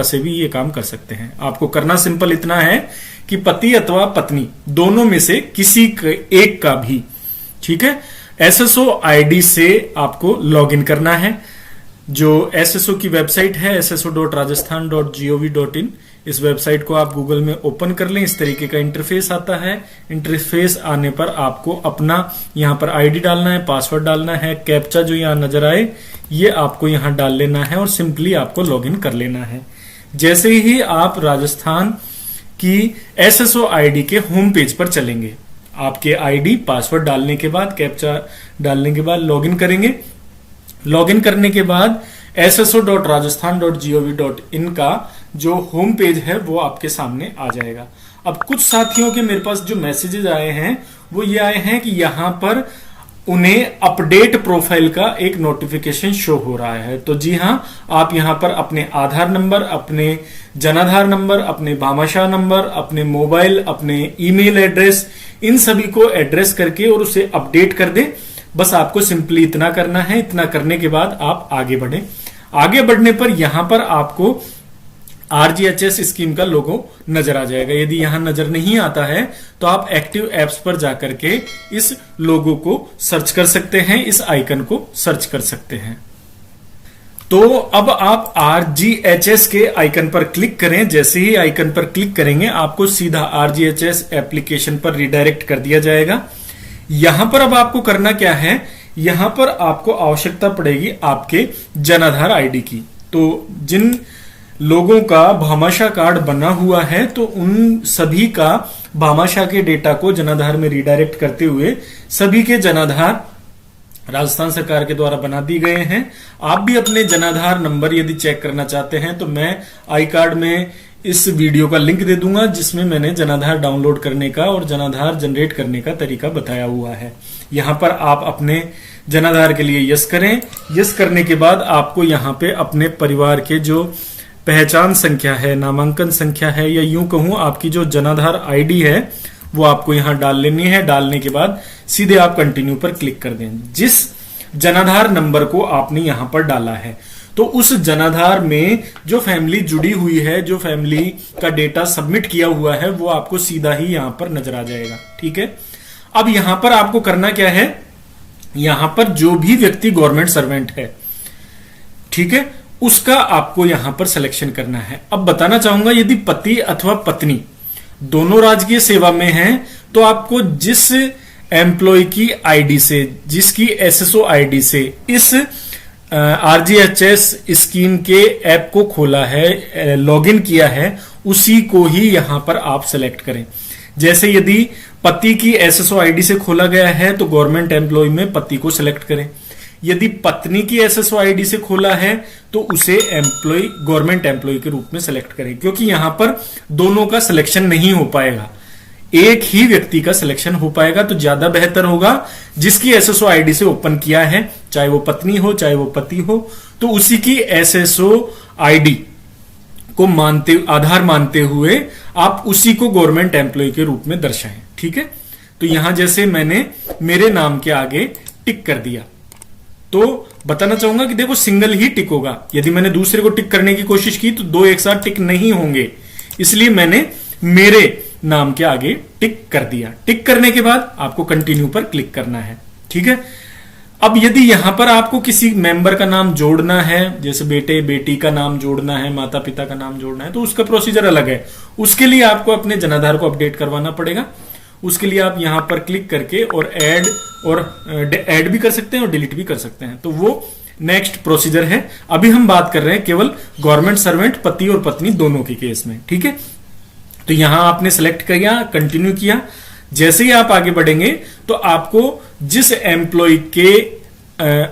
से भी ये काम कर सकते हैं। आपको करना सिंपल इतना है कि पति अथवा पत्नी दोनों में से किसी एक का भी, ठीक है, एसएसओ आईडी से आपको लॉगिन करना है। जो एसएसओ की वेबसाइट है sso.rajasthan.gov.in, इस वेबसाइट को आप गूगल में ओपन कर लें। इस तरीके का इंटरफेस आता है। इंटरफेस आने पर आपको अपना यहां पर आईडी डालना है, पासवर्ड डालना है, कैप्चा जो यहां नजर आए ये आपको यहां डाल लेना है और सिंपली आपको लॉगिन कर लेना है। जैसे ही आप राजस्थान की एसएसओ आईडी के होम पेज पर चलेंगे, आपके आईडी पासवर्ड डालने के बाद, कैप्चा डालने के बाद लॉगिन करेंगे। लॉगिन करने के बाद sso.rajasthan.gov.in का जो होम पेज है वो आपके सामने आ जाएगा। अब कुछ साथियों के मेरे पास जो मैसेजेस आए हैं वो ये आए हैं कि यहां पर उन्हें अपडेट प्रोफाइल का एक नोटिफिकेशन शो हो रहा है। तो जी हां, आप यहां पर अपने आधार नंबर, अपने जनाधार नंबर, अपने भामाशाह नंबर, अपने मोबाइल, अपने ईमेल एड्रेस, इन सभी को एड्रेस करके और उसे अपडेट कर दें। बस आपको सिंपली इतना करना है। इतना करने के बाद आप आगे बढ़ें। आगे बढ़ने पर यहां पर आपको आरजीएचएस स्कीम का लोगो नजर आ जाएगा। यदि यहां नजर नहीं आता है तो आप एक्टिव एप्स पर जाकर के इस लोगो को सर्च कर सकते हैं, इस आइकन को सर्च कर सकते हैं। तो अब आप आरजीएचएस के आइकन पर क्लिक करें। जैसे ही आइकन पर क्लिक करेंगे आपको सीधा आरजीएचएस एप्लीकेशन पर रिडायरेक्ट कर दिया जाएगा। यहां पर अब आपको करना क्या है, यहां पर आपको आवश्यकता पड़ेगी आपके जनाधार आईडी की। तो जिन लोगों का भामाशाह कार्ड बना हुआ है तो उन सभी का भामाशाह के डेटा को जनाधार में रिडायरेक्ट करते हुए सभी के जनाधार राजस्थान सरकार के द्वारा बना दिए गए हैं। आप भी अपने जनाधार नंबर यदि चेक करना चाहते हैं तो मैं आई कार्ड में इस वीडियो का लिंक दे दूंगा जिसमें मैंने जनाधार डाउनलोड करने का और जनाधार जनरेट करने का तरीका बताया हुआ है। यहां पर आप अपने जनाधार के लिए यस करें। यस करने के बाद आपको यहां पे अपने परिवार के जो पहचान संख्या है, नामांकन संख्या है, या यूं कहूं आपकी जो जनाधार आईडी है वो आपको यहां डाल लेनी है। डालने के बाद सीधे आप कंटिन्यू पर क्लिक कर दें। जिस जनाधार नंबर को आपने यहां पर डाला है तो उस जनाधार में जो फैमिली जुड़ी हुई है, जो फैमिली का डेटा सबमिट किया हुआ है वो आपको सीधा ही यहां पर नजर आ जाएगा। ठीक है, अब यहां पर आपको करना क्या है, यहां पर जो भी व्यक्ति गवर्नमेंट सर्वेंट है, ठीक है, उसका आपको यहां पर सिलेक्शन करना है। अब बताना चाहूंगा यदि पति अथवा पत्नी दोनों राजकीय सेवा में हैं तो आपको जिस एम्प्लॉय की आईडी से, जिसकी एसएसओ आईडी से इस आरजीएचएस स्कीम के ऐप को खोला है, लॉगिन किया है, उसी को ही यहां पर आप सिलेक्ट करें। जैसे यदि पति की एसएसओ आईडी से खोला गया है तो गवर्नमेंट एम्प्लॉय में पति को सिलेक्ट करें। यदि पत्नी की एसएसओ आईडी से खोला है तो उसे एम्प्लॉय, गवर्नमेंट एम्प्लॉय के रूप में सिलेक्ट करें, क्योंकि यहां पर दोनों का सिलेक्शन नहीं हो पाएगा, एक ही व्यक्ति का सिलेक्शन हो पाएगा। तो ज्यादा बेहतर होगा जिसकी एसएसओ आईडी से ओपन किया है, चाहे वो पत्नी हो चाहे वो पति हो, तो उसी की एसएसओ आईडी को आधार मानते हुए आप उसी को गवर्नमेंट एम्प्लॉय के रूप में दर्शाएं। ठीक है, तो यहां जैसे मैंने मेरे नाम के आगे टिक कर दिया तो बताना चाहूंगा कि देखो सिंगल ही टिक होगा। यदि मैंने दूसरे को टिक करने की कोशिश की तो दो एक साथ टिक नहीं होंगे, इसलिए मैंने मेरे नाम के आगे टिक कर दिया। टिक करने के बाद आपको कंटिन्यू पर क्लिक करना है। ठीक है, अब यदि यहां पर आपको किसी मेंबर का नाम जोड़ना है, जैसे बेटे बेटी का नाम जोड़ना है, माता पिता का नाम जोड़ना है, तो उसका प्रोसीजर अलग है। उसके लिए आपको अपने जनाधार को अपडेट करवाना पड़ेगा। उसके लिए आप यहां पर क्लिक करके और ऐड भी कर सकते हैं और डिलीट भी कर सकते हैं, तो वो नेक्स्ट प्रोसीजर है। अभी हम बात कर रहे हैं केवल गवर्नमेंट सर्वेंट पति और पत्नी दोनों के केस में। ठीक है, तो यहां आपने सेलेक्ट किया, कंटिन्यू किया। जैसे ही आप आगे बढ़ेंगे तो आपको जिस एम्प्लॉय के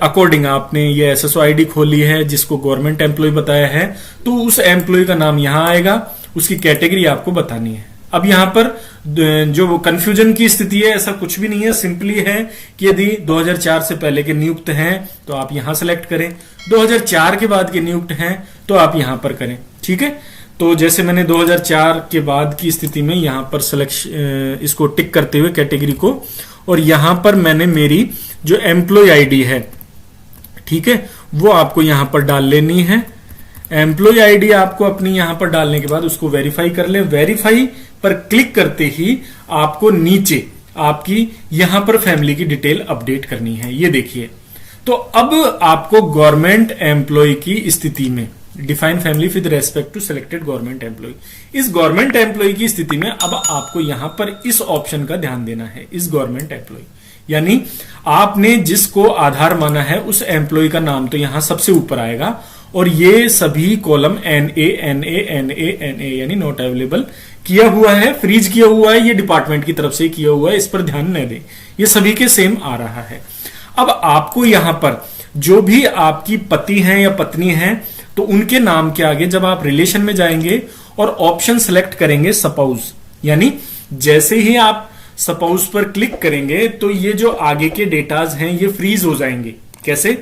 अकॉर्डिंग आपने ये एसएसओ आईडी खोली है, जिसको गवर्नमेंट एम्प्लॉय बताया है, तो उस एम्प्लॉय का नाम यहां आएगा, उसकी कैटेगरी आपको बतानी है। अब यहां पर जो कंफ्यूजन की स्थिति है ऐसा कुछ भी नहीं है, सिंपली है कि यदि 2004 से पहले के नियुक्त हैं तो आप यहां सेलेक्ट करें, 2004 के बाद के नियुक्त हैं तो आप यहां पर करें। ठीक है, तो जैसे मैंने 2004 के बाद की स्थिति में यहां पर सिलेक्शन इसको टिक करते हुए कैटेगरी को, और यहां पर मैंने मेरी जो एम्प्लॉय आईडी है, ठीक है, वो आपको यहां पर डाल लेनी है। एम्प्लॉय आईडी आपको अपनी यहां पर डालने के बाद उसको वेरीफाई कर लें। वेरीफाई पर क्लिक करते ही आपको नीचे आपकी यहां पर फैमिली की डिटेल अपडेट करनी है। ये देखिए, तो अब आपको गवर्नमेंट एम्प्लॉय की स्थिति में define family with respect to selected government employee, इस गवर्नमेंट एम्प्लॉय की स्थिति में अब आपको यहां पर इस ऑप्शन का ध्यान देना है, इस गवर्नमेंट एम्प्लॉय, यानी आपने जिसको आधार माना है उस एम्प्लॉय का नाम तो यहां सबसे ऊपर आएगा और ये सभी कॉलम NA यानी नॉट अवेलेबल किया हुआ है, फ्रीज किया हुआ है, ये डिपार्टमेंट की तरफ से किया हुआ है, इस पर ध्यान न दें, ये सभी के सेम आ रहा है। अब आपको यहां पर जो भी आपकी पति हैं या पत्नी हैं तो उनके नाम के आगे जब आप रिलेशन में जाएंगे और ऑप्शन सेलेक्ट करेंगे सपोज, यानी जैसे ही आप सपोज पर क्लिक करेंगे तो ये जो आगे के डेटाज हैं ये फ्रीज हो जाएंगे। कैसे?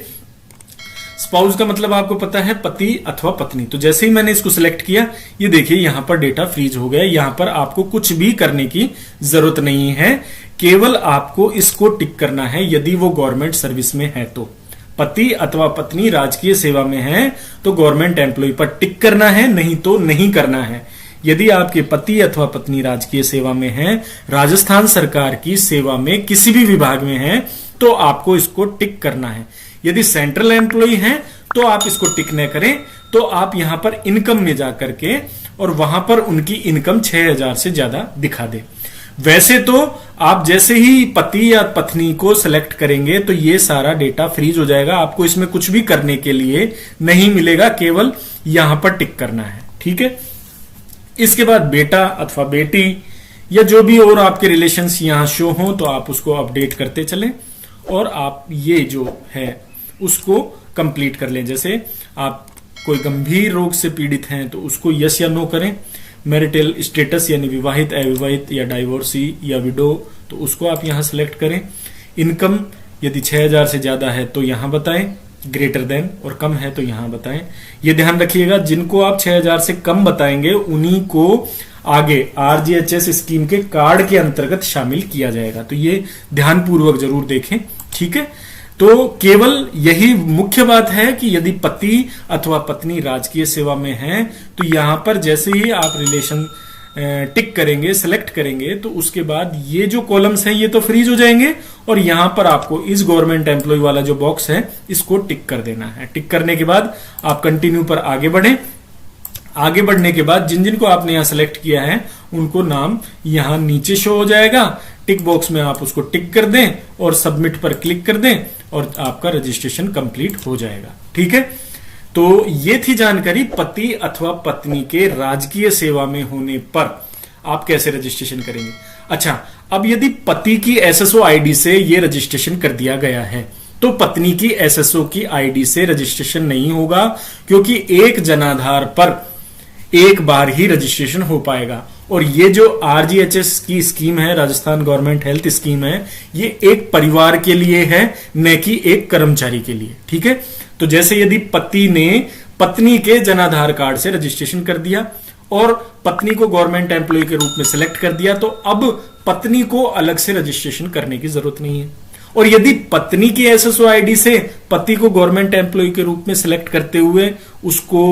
स्पाउस का मतलब आपको पता है पति अथवा पत्नी, तो जैसे ही मैंने इसको सिलेक्ट किया ये देखिए यहां पर डेटा फ्रीज हो गया। यहां पर आपको कुछ भी करने की जरूरत नहीं है, केवल आपको इसको टिक करना है यदि वो गवर्नमेंट सर्विस में है तो। पति अथवा पत्नी राजकीय सेवा में है तो गवर्नमेंट एम्प्लॉय पर टिक करना है, नहीं तो नहीं करना है। यदि आपके पति अथवा पत्नी राजकीय सेवा में है, राजस्थान सरकार की सेवा में किसी भी विभाग में है तो आपको इसको टिक करना है। यदि सेंट्रल एम्प्लॉय हैं तो आप इसको टिक न करें, तो आप यहां पर इनकम में जाकर के और वहां पर उनकी इनकम 6000 से ज्यादा दिखा दे। वैसे तो आप जैसे ही पति या पत्नी को सिलेक्ट करेंगे तो ये सारा डेटा फ्रीज हो जाएगा, आपको इसमें कुछ भी करने के लिए नहीं मिलेगा, केवल यहां पर टिक करना है। ठीक है, इसके बाद बेटा अथवा बेटी या जो भी और आपके रिलेशंस यहां शो हो तो आप उसको अपडेट करते चलें और आप ये जो है उसको कंप्लीट कर लें। जैसे आप कोई गंभीर रोग से पीड़ित हैं तो उसको यस या नो करें। मैरिटल स्टेटस यानी विवाहित, अविवाहित या डाइवोर्सी या विडो तो उसको आप यहां सेलेक्ट करें। इनकम यदि 6000 से ज्यादा है तो यहां बताएं, ग्रेटर देन और कम है तो यहां बताएं। ये ध्यान रखिएगा, जिनको आप 6000 से कम बताएंगे उन्हीं को आगे RGHS स्कीम के कार्ड के अंतर्गत शामिल किया जाएगा, तो ये ध्यानपूर्वक जरूर देखें। ठीक है, तो केवल यही मुख्य बात है कि यदि पति अथवा पत्नी राजकीय सेवा में है तो यहां पर जैसे ही आप रिलेशन टिक करेंगे, सिलेक्ट करेंगे तो उसके बाद ये जो कॉलम्स हैं ये तो फ्रीज हो जाएंगे और यहां पर आपको इस गवर्नमेंट एम्प्लॉय वाला जो बॉक्स है इसको टिक कर देना है। टिक करने के बाद आप कंटिन्यू पर आगे बढ़ें। आगे बढ़ने के बाद जिन जिन को आपने यहां सेलेक्ट किया है उनको नाम यहां नीचे शो हो जाएगा। टिक बॉक्स में आप उसको टिक कर दें और सबमिट पर क्लिक कर दें और आपका रजिस्ट्रेशन कंप्लीट हो जाएगा। ठीक है, तो ये थी जानकारी पति अथवा पत्नी के राजकीय सेवा में होने पर आप कैसे रजिस्ट्रेशन करेंगे। अच्छा, अब यदि पति की SSO आईडी से ये रजिस्ट्रेशन कर दिया गया है तो पत्नी की SSO की आईडी से रजिस्ट्रेशन नहीं होगा, क्योंकि एक जनाधार पर एक बार ही रजिस्ट्रेशन हो पाएगा। और ये जो RGHS की स्कीम है, राजस्थान गवर्नमेंट हेल्थ स्कीम है, ये एक परिवार के लिए है, न कि एक कर्मचारी के लिए। ठीक है, तो जैसे यदि पति ने पत्नी के जनाधार कार्ड से रजिस्ट्रेशन कर दिया और पत्नी को गवर्नमेंट एम्प्लॉय के रूप में सिलेक्ट कर दिया तो अब पत्नी को अलग से रजिस्ट्रेशन करने की जरूरत नहीं है। और यदि पत्नी की SSO आईडी से पति को गवर्नमेंट एम्प्लॉय के रूप में सिलेक्ट करते हुए उसको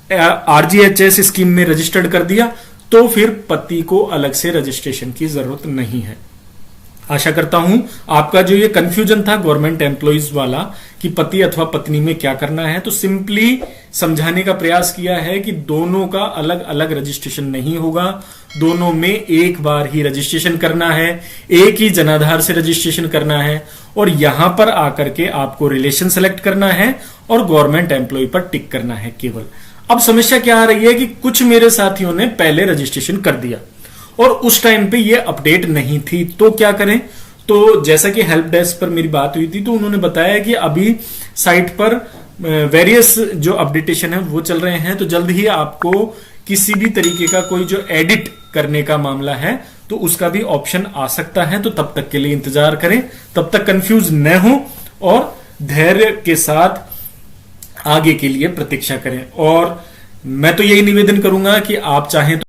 RGHS स्कीम में रजिस्टर्ड कर दिया तो फिर पति को अलग से रजिस्ट्रेशन की जरूरत नहीं है। आशा करता हूं आपका जो ये कंफ्यूजन था गवर्नमेंट एम्प्लॉइज वाला कि पति अथवा पत्नी में क्या करना है, तो सिंपली समझाने का प्रयास किया है कि दोनों का अलग अलग रजिस्ट्रेशन नहीं होगा, दोनों में एक बार ही रजिस्ट्रेशन करना है, एक ही जनाधार से रजिस्ट्रेशन करना है और यहां पर आकर के आपको रिलेशन सेलेक्ट करना है और गवर्नमेंट एम्प्लॉय पर टिक करना है केवल। अब समस्या क्या आ रही है कि कुछ मेरे साथियों ने पहले रजिस्ट्रेशन कर दिया और उस टाइम पे ये अपडेट नहीं थी, तो क्या करें। तो जैसा कि हेल्प डेस्क पर मेरी बात हुई थी तो उन्होंने बताया कि अभी साइट पर वेरियस जो अपडेटेशन है वो चल रहे हैं, तो जल्द ही आपको किसी भी तरीके का कोई जो एडिट करने का मामला है तो उसका भी ऑप्शन आ सकता है, तो तब तक के लिए इंतजार करें, तब तक कंफ्यूज न हो और धैर्य के साथ आगे के लिए प्रतीक्षा करें। और मैं तो यही निवेदन करूंगा कि आप चाहें तो